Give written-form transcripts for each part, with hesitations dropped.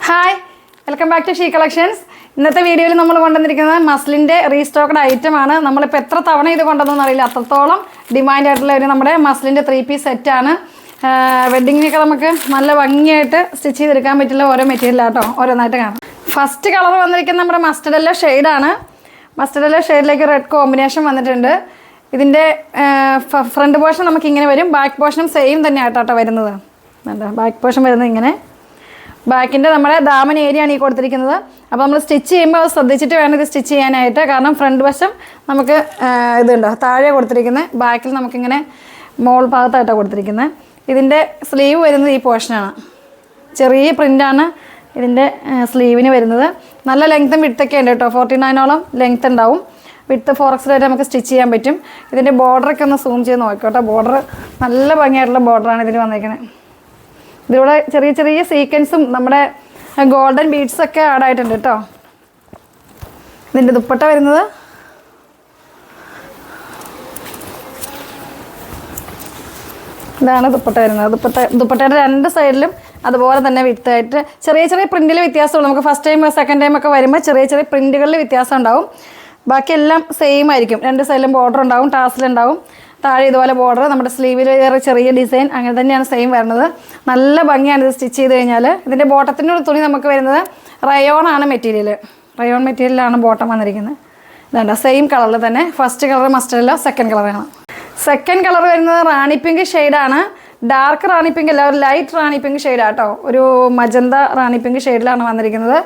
Hi, welcome back to she collections. ഇന്നത്തെ വീഡിയോയിൽ നമ്മൾ കൊണ്ടുവന്നിരിക്കുന്നത് മസ്ലിൻ്റെ റീസ്റ്റോക്ക്ഡ് ഐറ്റമാണ്. നമ്മളിപ്പോൾ എത്ര തവണ ഇത് കൊണ്ടുവന്നതെന്ന് അറിയില്ല, അത്രത്തോളം ഡിമാൻഡ് ആയിട്ടുള്ള ഒരു നമ്മുടെ മസ്ലിൻ്റെ 3-piece സെറ്റാണ്. വെഡ്ഡിങ്ങിനൊക്കെ നമുക്ക് നല്ല ഭംഗിയായിട്ട് സ്റ്റിച്ച് ചെയ്തെടുക്കാൻ പറ്റുള്ള ഓരോ മെറ്റീരിയലാട്ടോ, ഓരോന്നായിട്ട് കാണാം. ഫസ്റ്റ് കളർ വന്നിരിക്കുന്നത് നമ്മുടെ മസ്റ്റർഡ് യെല്ലോ ഷെയ്ഡാണ്. മസ്റ്റർഡ് യെല്ലോ ഷെയ്ഡിലേക്ക് റെഡ് കോമ്പിനേഷൻ വന്നിട്ടുണ്ട്. ഇതിൻ്റെ ഫ്രണ്ട് പോർഷൻ നമുക്കിങ്ങനെ വരും, ബാക്ക് പോർഷനും സെയിം തന്നെ ആയിട്ടാട്ടോ വരുന്നത്. ബാക്ക് പോർഷൻ വരുന്നത് ഇങ്ങനെ. ബാക്കിൻ്റെ നമ്മുടെ ദാമൻ ഏരിയയാണ് ഈ കൊടുത്തിരിക്കുന്നത്. അപ്പോൾ നമ്മൾ സ്റ്റിച്ച് ചെയ്യുമ്പോൾ അത് ശ്രദ്ധിച്ചിട്ട് വേണം ഇത് സ്റ്റിച്ച് ചെയ്യാനായിട്ട്. കാരണം ഫ്രണ്ട് വശം നമുക്ക് ഇതുണ്ടോ താഴെ കൊടുത്തിരിക്കുന്നത്, ബാക്കിൽ നമുക്കിങ്ങനെ മോൾ ഭാഗത്തായിട്ടാണ് കൊടുത്തിരിക്കുന്നത്. ഇതിൻ്റെ സ്ലീവ് വരുന്നത് ഈ പോർഷനാണ്. ചെറിയ പ്രിൻ്റാണ് ഇതിൻ്റെ സ്ലീവിന് വരുന്നത്. നല്ല ലെങ്ത്തും വിഡ്ത്തൊക്കെ ഉണ്ട് കേട്ടോ, 49ഓളം ലെങ്ത്ത് ഉണ്ടാവും. വിഡ്ത്ത് 4x വരെ നമുക്ക് സ്റ്റിച്ച് ചെയ്യാൻ പറ്റും. ഇതിൻ്റെ ബോർഡറൊക്കെ ഒന്ന് സൂം ചെയ്ത് നോക്കിക്കോട്ടെ. ബോർഡർ നല്ല ഭംഗിയായിട്ടുള്ള ബോർഡറാണ് ഇതിന് വന്നിരിക്കുന്നത്. ഇതിലൂടെ ചെറിയ ചെറിയ സീക്വൻസും നമ്മുടെ ഗോൾഡൻ ബീഡ്സൊക്കെ ആഡ് ആയിട്ടുണ്ട് കേട്ടോ. ഇതിൻ്റെ ദുപ്പട്ട വരുന്നത് ഇതാണ് ദുപ്പട്ട വരുന്നത്. ദുപ്പട്ടയുടെ രണ്ട് സൈഡിലും അതുപോലെ തന്നെ വിത്തായിട്ട് ചെറിയ ചെറിയ പ്രിൻറ്റിൽ വ്യത്യാസമുള്ളൂ. നമുക്ക് ഫസ്റ്റ് ടൈം സെക്കൻഡ് ടൈം ഒക്കെ വരുമ്പോൾ ചെറിയ ചെറിയ പ്രിൻറ്റുകളിൽ വ്യത്യാസം ഉണ്ടാവും. ബാക്കിയെല്ലാം സെയിം ആയിരിക്കും. രണ്ട് സൈഡിലും ബോർഡർ ഉണ്ടാവും, ടാസിലുണ്ടാവും. താഴെ ഇതുപോലെ ബോർഡർ, നമ്മുടെ സ്ലീവിൽ വേറെ ചെറിയ ഡിസൈൻ, അങ്ങനെ തന്നെയാണ് സെയിം വരുന്നത്. നല്ല ഭംഗിയാണ് ഇത് സ്റ്റിച്ച് ചെയ്ത് കഴിഞ്ഞാൽ. ഇതിൻ്റെ ബോട്ടത്തിൻ്റെ തുണി നമുക്ക് വരുന്നത് റയോണാണ് മെറ്റീരിയൽ. റയോൺ മെറ്റീരിയലാണ് ബോട്ടം വന്നിരിക്കുന്നത്. ഇതുണ്ട് സെയിം കളറിൽ തന്നെ. First colour mustard yellow, second കളറാണ്. സെക്കൻഡ് കളർ വരുന്നത് റാണി പിങ്ക് ഷെയ്ഡാണ്. ഡാർക്ക് റാണി പിങ്ക് അല്ല, ഒരു ലൈറ്റ് റാണി പിങ്ക് ഷെയ്ഡാട്ടോ. ഒരു മജന്ത റാണി പിങ്ക് ഷെയ്ഡിലാണ് വന്നിരിക്കുന്നത്.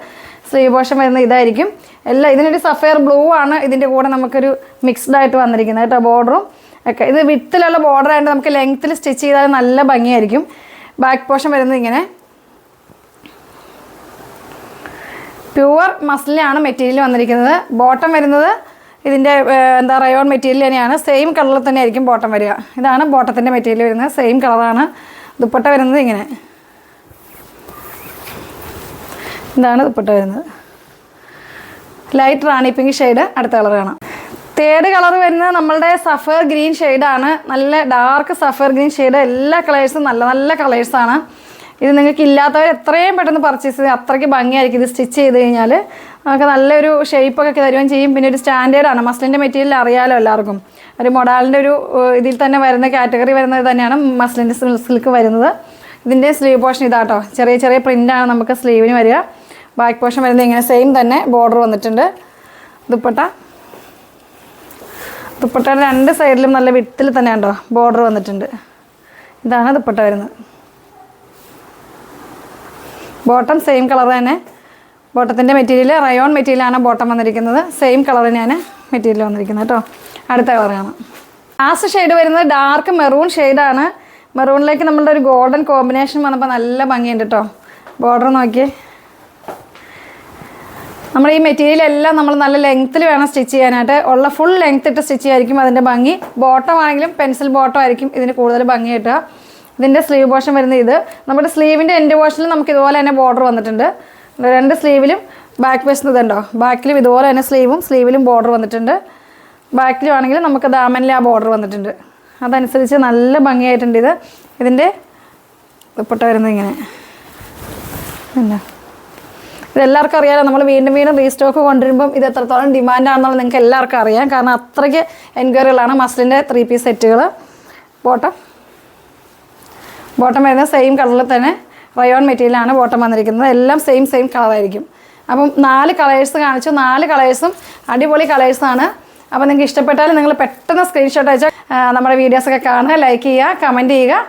സ്ലീവ് പോർഷൻ വരുന്നത് ഇതായിരിക്കും. എല്ലാം ഇതിനൊരു സഫയർ ബ്ലൂ ആണ് ഇതിൻ്റെ കൂടെ നമുക്കൊരു മിക്സ്ഡ് ആയിട്ട് വന്നിരിക്കുന്നത് കേട്ടോ. ബോർഡറും ഒക്കെ ഇത് വിത്തിലുള്ള ബോർഡർ ആയിട്ട് നമുക്ക് ലെങ്ത്തിൽ സ്റ്റിച്ച് ചെയ്താൽ നല്ല ഭംഗിയായിരിക്കും. ബാക്ക് പോർഷൻ വരുന്നത് ഇങ്ങനെ പ്യുവർ മസ്ലിനാണ് മെറ്റീരിയൽ വന്നിരിക്കുന്നത്. ബോട്ടം വരുന്നത് ഇതിൻ്റെ റയോൺ മെറ്റീരിയൽ തന്നെയാണ്. സെയിം കളറിൽ തന്നെ ആയിരിക്കും ബോട്ടം വരിക. ഇതാണ് ബോട്ടത്തിൻ്റെ മെറ്റീരിയൽ വരുന്നത്, സെയിം കളറാണ്. ദുപ്പട്ട വരുന്നത് ഇങ്ങനെ. ഇതാണ് ദുപ്പട്ട വരുന്നത്. ലൈറ്റ് റാണി പിങ്ക് ഷെയ്ഡ്. അടുത്ത കളർ കാണാം. തേർഡ് കളർ വരുന്നത് നമ്മളുടെ സഫർ ഗ്രീൻ ഷെയ്ഡാണ്. നല്ല ഡാർക്ക് സഫർ ഗ്രീൻ ഷെയ്ഡ്. എല്ലാ കളേഴ്സും നല്ല നല്ല കളേഴ്സാണ്. ഇത് നിങ്ങൾക്ക് ഇല്ലാത്തവർ എത്രയും പെട്ടെന്ന് പർച്ചേസ് ചെയ്ത് അത്രയ്ക്ക് ഭംഗിയായിരിക്കും. ഇത് സ്റ്റിച്ച് ചെയ്ത് കഴിഞ്ഞാൽ നമുക്ക് നല്ലൊരു ഷേപ്പൊക്കെ തരുകയും ചെയ്യും. പിന്നെ ഒരു സ്റ്റാൻഡേർഡാണ്. മസ്ലിൻ്റെ മെറ്റീരിയൽ അറിയാമല്ലോ എല്ലാവർക്കും. ഒരു മൊഡാലിൻ്റെ ഒരു ഇതിൽ തന്നെ വരുന്ന കാറ്റഗറി വരുന്നത് തന്നെയാണ് മസ്ലിൻ്റെ സിൽക്ക് വരുന്നത്. ഇതിൻ്റെ സ്ലീവ് പോർഷൻ ഇതാട്ടോ. ചെറിയ ചെറിയ പ്രിൻ്റാണ് നമുക്ക് സ്ലീവിന് വരിക. ബാക്ക് പോർഷൻ വരുന്നത് ഇങ്ങനെ സെയിം തന്നെ ബോർഡർ വന്നിട്ടുണ്ട്. ദുപ്പട്ടയുടെ രണ്ട് സൈഡിലും നല്ല വിത്തിൽ തന്നെ ഉണ്ടോ ബോർഡർ വന്നിട്ടുണ്ട്. ഇതാണ് ദുപ്പട്ട വരുന്നത്. ബോട്ടം സെയിം കളർ തന്നെ. ബോട്ടത്തിൻ്റെ മെറ്റീരിയൽ റയോൺ മെറ്റീരിയലാണ് ബോട്ടം വന്നിരിക്കുന്നത്. സെയിം കളർ തന്നെയാണ് മെറ്റീരിയൽ വന്നിരിക്കുന്നത് കേട്ടോ. അടുത്ത കളർ കാണാം. ലാസ്റ്റ് ഷെയ്ഡ് വരുന്നത് ഡാർക്ക് മെറൂൺ ഷെയ്ഡാണ്. മെറൂണിലേക്ക് നമ്മളുടെ ഒരു ഗോൾഡൻ കോമ്പിനേഷൻ വന്നപ്പോൾ നല്ല ഭംഗിയുണ്ട് കേട്ടോ. ബോർഡർ നോക്കിയേ. നമ്മൾ ഈ മെറ്റീരിയലെല്ലാം നമ്മൾ നല്ല ലെങ്ത്തിൽ വേണം സ്റ്റിച്ച് ചെയ്യാനായിട്ട്. ഉള്ള ഫുൾ ലെങ്ത്ത് ഇട്ട് സ്റ്റിച്ച് ചെയ്യായിരിക്കും അതിൻ്റെ ഭംഗി. ബോട്ടം ആണെങ്കിലും പെൻസിൽ ബോട്ടം ആയിരിക്കും ഇതിന് കൂടുതൽ ഭംഗി കിട്ടുക. ഇതിൻ്റെ സ്ലീവ് പോർഷൻ വരുന്നത് ഇത്. നമ്മുടെ സ്ലീവിൻ്റെ എൻഡ് പോർഷനിൽ നമുക്ക് ഇതുപോലെ തന്നെ ബോർഡർ വന്നിട്ടുണ്ട്. രണ്ട് സ്ലീവിലും ബാക്ക് വശത്ത് ഇതുണ്ടോ, ബാക്കിലും ഇതുപോലെ തന്നെ സ്ലീവിലും ബോർഡർ വന്നിട്ടുണ്ട്. ബാക്കിലും ആണെങ്കിൽ നമുക്ക് ദാമനിൽ ആ ബോർഡർ വന്നിട്ടുണ്ട്. അതനുസരിച്ച് നല്ല ഭംഗിയായിട്ടുണ്ട് ഇത്. ഇതിൻ്റെ ദുപ്പട്ട വരുന്നത് ഇങ്ങനെ. എന്താ ഇതെല്ലാവർക്കും അറിയാമല്ലോ. നമ്മൾ വീണ്ടും വീണ്ടും റീസ്റ്റോക്ക് കൊണ്ടുവരുമ്പം ഇത് എത്രത്തോളം ഡിമാൻഡാണെന്നുള്ളത് നിങ്ങൾക്ക് എല്ലാവർക്കും അറിയാം. കാരണം അത്രയ്ക്ക് എൻക്വയറികളാണ് മസ്ലിൻ്റെ 3-piece സെറ്റുകൾ. ബോട്ടം വരുന്നത് സെയിം കളറിൽ തന്നെ റയോൺ മെറ്റീരിയലാണ് ബോട്ടം വന്നിരിക്കുന്നത്. എല്ലാം സെയിം കളറായിരിക്കും. അപ്പം 4 കളേഴ്സ് കാണിച്ചു. 4 കളേഴ്സും അടിപൊളി കളേഴ്സാണ്. അപ്പോൾ നിങ്ങൾക്ക് ഇഷ്ടപ്പെട്ടാൽ നിങ്ങൾ പെട്ടെന്ന് സ്ക്രീൻഷോട്ട് അയച്ചാൽ നമ്മുടെ വീഡിയോസൊക്കെ കാണുക, ലൈക്ക് ചെയ്യുക, കമൻറ്റ് ചെയ്യുക.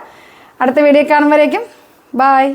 അടുത്ത വീഡിയോ കാണുമ്പോഴേക്കും ബൈ.